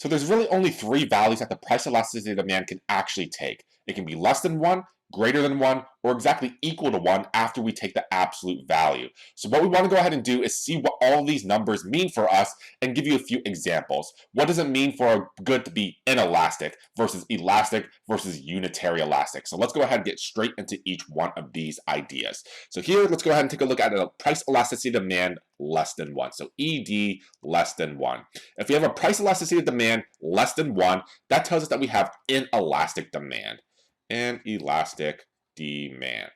So there's really only three values that the price elasticity of demand can actually take. It can be less than 1, greater than 1, or exactly equal to 1 after we take the absolute value. So what we want to go ahead and do is see what all these numbers mean for us and give you a few examples. What does it mean for a good to be inelastic versus elastic versus unitary elastic? So let's go ahead and get straight into each one of these ideas. So here, let's go ahead and take a look at a price elasticity of demand less than 1. So ED less than 1. If we have a price elasticity of demand less than 1, that tells us that we have inelastic demand. Inelastic demand.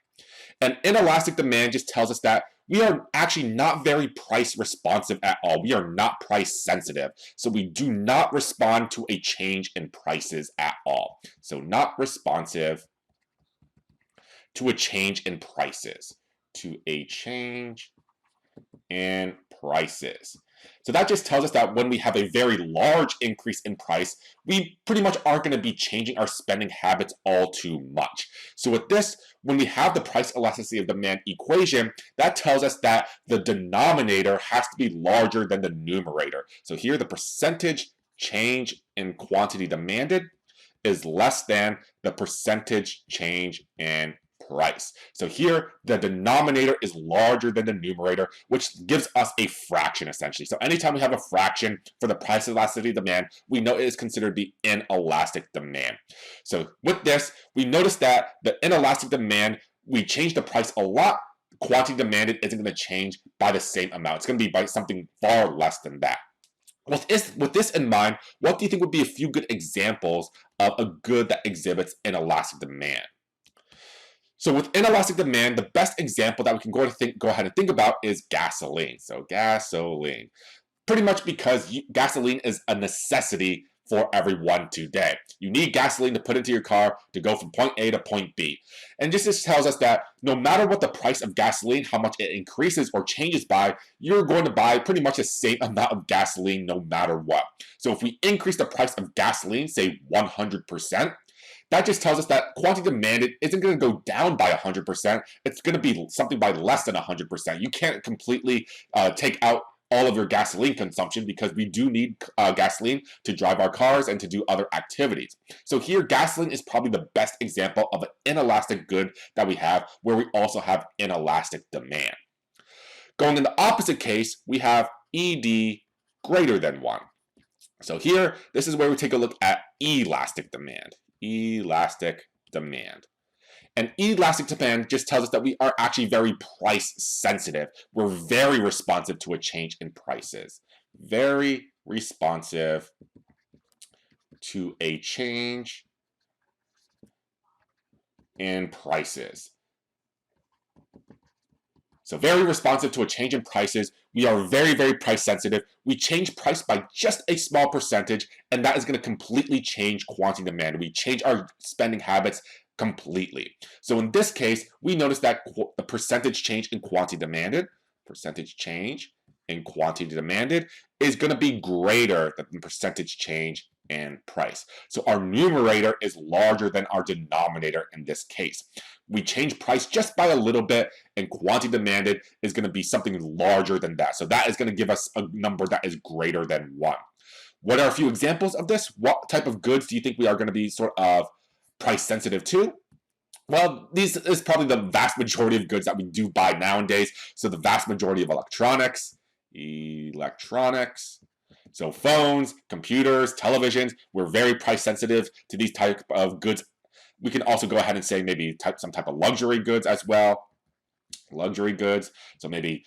And inelastic demand just tells us that we are actually not very price responsive at all. We are not price sensitive. So we do not respond to a change in prices at all. So not responsive to a change in prices. To a change in prices. So that just tells us that when we have a very large increase in price, we pretty much aren't going to be changing our spending habits all too much. So with this, when we have the price elasticity of demand equation, that tells us that the denominator has to be larger than the numerator. So here the percentage change in quantity demanded is less than the percentage change in price. So here, the denominator is larger than the numerator, which gives us a fraction essentially. So anytime we have a fraction for the price elasticity demand, we know it is considered to be inelastic demand. So with this, we notice that the inelastic demand, we change the price a lot. Quantity demanded isn't going to change by the same amount. It's going to be by something far less than that. With this in mind, what do you think would be a few good examples of a good that exhibits inelastic demand? So with inelastic demand, the best example that we can go ahead and think about is gasoline. So gasoline. Pretty much because gasoline is a necessity for everyone today. You need gasoline to put into your car to go from point A to point B. And this tells us that no matter what the price of gasoline, how much it increases or changes by, you're going to buy pretty much the same amount of gasoline no matter what. So if we increase the price of gasoline, say 100%, that just tells us that quantity demanded isn't going to go down by 100%. It's going to be something by less than 100%. You can't completely take out all of your gasoline consumption because we do need gasoline to drive our cars and to do other activities. So here, gasoline is probably the best example of an inelastic good that we have where we also have inelastic demand. Going in the opposite case, we have ED greater than 1. So here, this is where we take a look at elastic demand. Elastic demand. And elastic demand just tells us that we are actually very price sensitive. We're very responsive to a change in prices. Very responsive to a change in prices. So very responsive to a change in prices. We are very, very price sensitive. We change price by just a small percentage, and that is going to completely change quantity demand. We change our spending habits completely. So in this case, we notice that the percentage change in quantity demanded, is going to be greater than the percentage change in price. So our numerator is larger than our denominator in this case. We change price just by a little bit, and quantity demanded is going to be something larger than that. So that is going to give us a number that is greater than 1. What are a few examples of this? What type of goods do you think we are going to be sort of price sensitive to? Well, this is probably the vast majority of goods that we do buy nowadays. So the vast majority of electronics. So phones, computers, televisions, we're very price sensitive to these type of goods. We can also go ahead and say maybe some type of luxury goods as well. Luxury goods, so maybe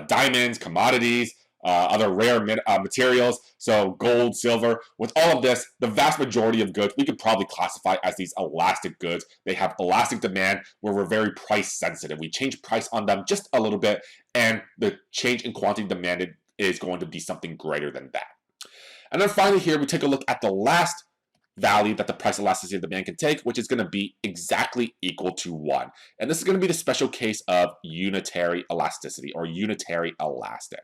diamonds, commodities, other rare materials, so gold, silver. With all of this, the vast majority of goods we could probably classify as these elastic goods. They have elastic demand where we're very price sensitive. We change price on them just a little bit, and the change in quantity demanded is going to be something greater than that. And then finally here, we take a look at the last value that the price elasticity of demand can take, which is going to be exactly equal to 1. And this is going to be the special case of unitary elasticity or unitary elastic.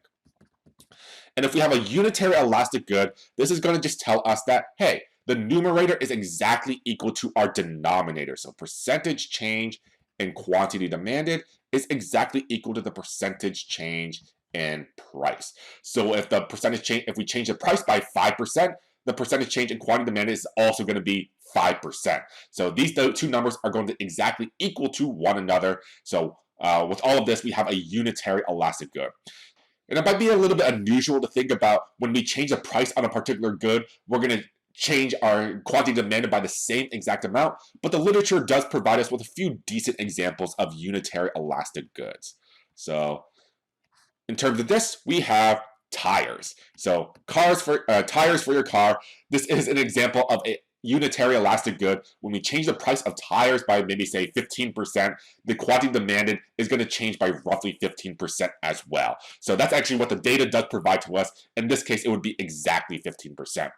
And if we have a unitary elastic good, this is going to just tell us that, hey, the numerator is exactly equal to our denominator. So percentage change in quantity demanded is exactly equal to the percentage change in price. So if the percentage change, if we change the price by 5%, the percentage change in quantity demanded is also going to be 5%. So these two numbers are going to exactly equal to one another. So with all of this, we have a unitary elastic good. And it might be a little bit unusual to think about when we change the price on a particular good, we're going to change our quantity demanded by the same exact amount, but the literature does provide us with a few decent examples of unitary elastic goods. So in terms of this, we have tires. So tires for your car. This is an example of a unitary elastic good. When we change the price of tires by maybe say 15%, the quantity demanded is going to change by roughly 15% as well. So that's actually what the data does provide to us. In this case, it would be exactly 15%.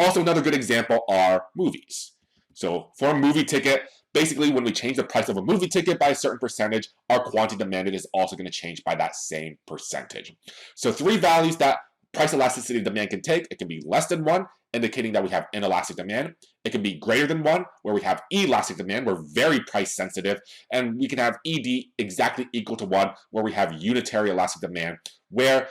Also, another good example are movies. So for a movie ticket, basically when we change the price of a movie ticket by a certain percentage, our quantity demanded is also going to change by that same percentage. So three values that price elasticity demand can take. It can be less than 1, indicating that we have inelastic demand. It can be greater than 1, where we have elastic demand. We're very price sensitive. And we can have ED exactly equal to 1, where we have unitary elastic demand, where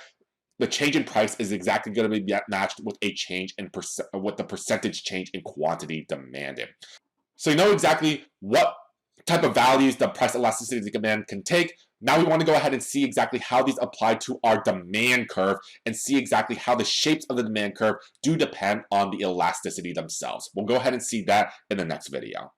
the change in price is exactly going to be matched with a change in with the percentage change in quantity demanded. So you know exactly what type of values the price elasticity demand can take. Now we want to go ahead and see exactly how these apply to our demand curve and see exactly how the shapes of the demand curve do depend on the elasticity themselves. We'll go ahead and see that in the next video.